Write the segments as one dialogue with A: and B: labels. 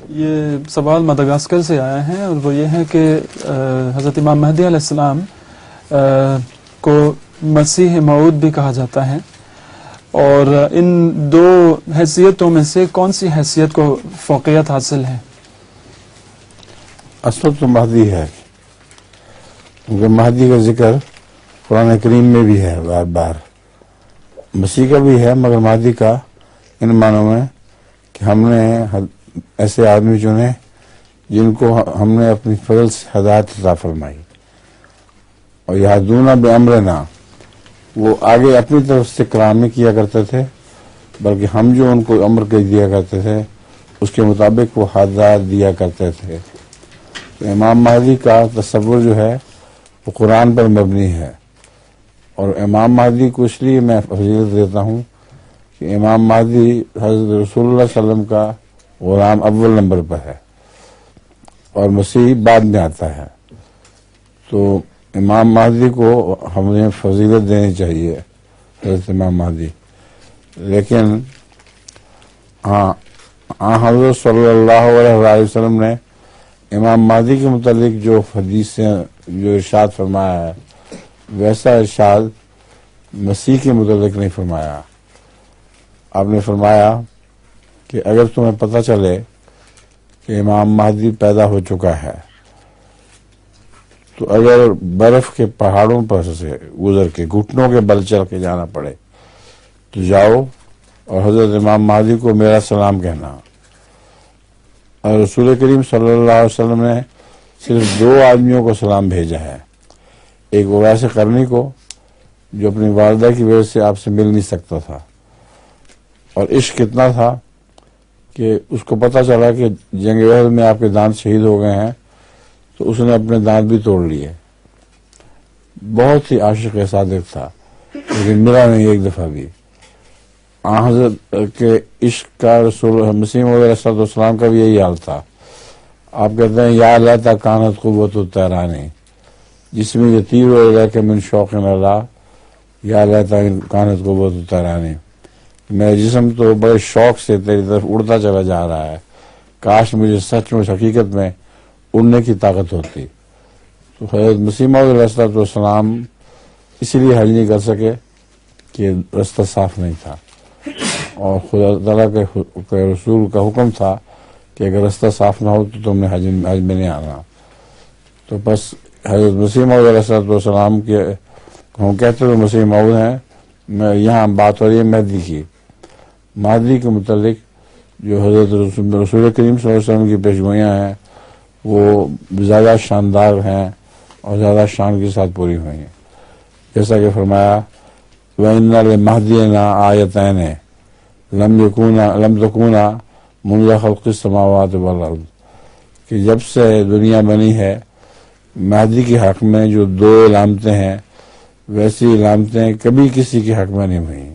A: یہ سوال مدغاسکر سے آیا ہے اور وہ یہ ہے کہ حضرت امام مہدی علیہ السلام کو مسیح موعود بھی کہا جاتا ہے، اور ان دو حیثیتوں میں سے کون سی حیثیت کو فوقیت حاصل ہے؟
B: اصل تو مہدی ہے، کیونکہ مہدی کا ذکر قرآن کریم میں بھی ہے بار بار. مسیح کا بھی ہے مگر مہدی کا ان معنوں میں کہ ہم نے ایسے آدمی چنے جن کو ہم نے اپنی فضل سے ہدایت عطا فرمائی، اور یہدون بامرنا، وہ آگے اپنی طرف سے کلام نہیں کیا کرتے تھے بلکہ ہم جو ان کو امر کر دیا کرتے تھے اس کے مطابق وہ ہدایت دیا کرتے تھے. تو امام مہدی کا تصور جو ہے وہ قرآن پر مبنی ہے، اور امام مہدی کو اس لیے میں فضیلت دیتا ہوں کہ امام مہدی حضرت رسول اللہ صلی اللہ علیہ وسلم کا غلام اول نمبر پر ہے اور مسیح بعد میں آتا ہے. تو امام مہدی کو ہمیں فضیلت دینی چاہیے، حضرت امام مہدی. لیکن ہاں حضرت صلی اللہ علیہ وسلم نے امام مہدی کے متعلق جو حدیث سے جو ارشاد فرمایا ہے ویسا ارشاد مسیح کے متعلق نہیں فرمایا. آپ نے فرمایا کہ اگر تمہیں پتہ چلے کہ امام مہدی پیدا ہو چکا ہے تو اگر برف کے پہاڑوں پر سے گزر کے گھٹنوں کے بل چل کے جانا پڑے تو جاؤ اور حضرت امام مہدی کو میرا سلام کہنا. اور رسول کریم صلی اللہ علیہ وسلم نے صرف دو آدمیوں کو سلام بھیجا ہے، ایک اویس قرنی کو جو اپنی والدہ کی وجہ سے آپ سے مل نہیں سکتا تھا، اور عشق کتنا تھا کہ اس کو پتہ چلا کہ جنگ احد میں آپ کے دانت شہید ہو گئے ہیں تو اس نے اپنے دانت بھی توڑ لیے. بہت ہی عاشق صادق تھا لیکن ملا نہیں ایک دفعہ بھی. حضرت کے عشق کا رسول مسیح علیہ السلام کا بھی یہی حال تھا. آپ کہتے ہیں یا لیتا کانت قوت الطیرانی، جس میں یہ تیر ہو گیا کہ من شوق اللہ، یا لیتا کانت قوت الطیرانی، میرا جسم تو بڑے شوق سے تیری طرف اڑتا چلا جا رہا ہے، کاش مجھے سچ مچ حقیقت میں اڑنے کی طاقت ہوتی. تو حضرت مسیح موعود علیہ السلام اسی لیے حج نہیں کر سکے کہ رستہ صاف نہیں تھا، اور خدا تعالیٰ کے رسول کا حکم تھا کہ اگر رستہ صاف نہ ہو تو تم نے حج میں نہیں آنا. تو بس حضرت مسیح موعود علیہ السلام کے ہم کہتے تو مسیح موعود ہیں. میں یہاں بات ہو رہی ہے مہدی کی. مہدی کے متعلق جو حضرت رسول کریم صلی اللہ علیہ وسلم کی پیشگوئیاں ہیں وہ زیادہ شاندار ہیں اور زیادہ شان کے ساتھ پوری ہوئی ہیں. جیسا کہ فرمایا وَإِنَّ لِلْمَهْدِيِّنَا آیَتَینِ لَمْ تَکُونَا مُنذَ خَلْقِ السَّمَاوَاتِ وَالْأَرْضِ، کہ جب سے دنیا بنی ہے مہدی کے حق میں جو دو علامتیں ہیں ویسی علامتیں کبھی کسی کے حق میں نہیں ہوئیں،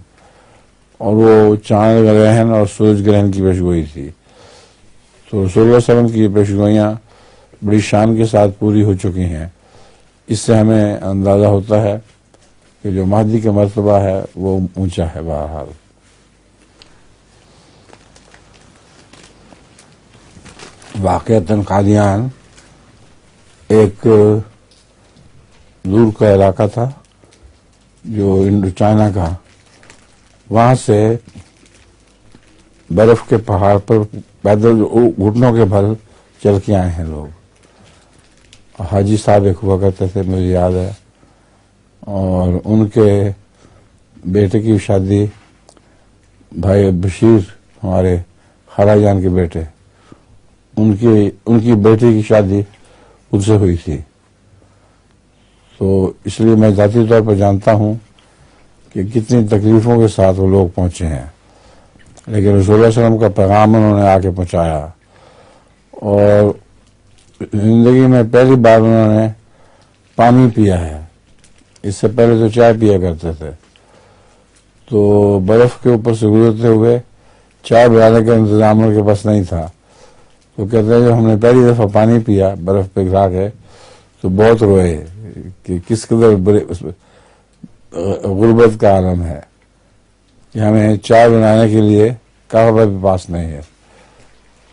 B: اور وہ چاند گرہن اور سورج گرہن کی پیشگوئی تھی. تو رسول اللہ علیہ وسلم کی یہ پیشگوئیاں بڑی شان کے ساتھ پوری ہو چکی ہیں. اس سے ہمیں اندازہ ہوتا ہے کہ جو مہدی کا مرتبہ ہے وہ اونچا ہے. بہرحال واقعتاً قادیان ایک دور کا علاقہ تھا جو انڈو چائنا کا، وہاں سے برف کے پہاڑ پر پیدل گھٹنوں کے بھل چل کے آئے ہیں لوگ. حاجی صاحب ایک ہوا کرتے تھے مجھے یاد ہے، اور ان کے بیٹے کی شادی بھائی بشیر ہمارے خالہ جان کے بیٹے ان کی بیٹی کی شادی ان سے ہوئی تھی. تو اس لیے میں ذاتی طور پر جانتا ہوں کہ کتنی تکلیفوں کے ساتھ وہ لوگ پہنچے ہیں، لیکن رسول اللہ علیہ وسلم کا پیغام انہوں نے آ کے پہنچایا. اور زندگی میں پہلی بار انہوں نے پانی پیا ہے، اس سے پہلے تو چائے پیا کرتے تھے. تو برف کے اوپر سے گزرتے ہوئے چائے بنانے کا انتظام ان کے پاس نہیں تھا. تو کہتے ہیں جب ہم نے پہلی دفعہ پانی پیا برف پہ گرا کے تو بہت روئے کہ کس قدر غربت کا عالم ہے کہ ہمیں چائے بنانے کے لیے کہوہ بھی پاس نہیں ہے.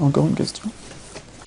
A: ongoing questão.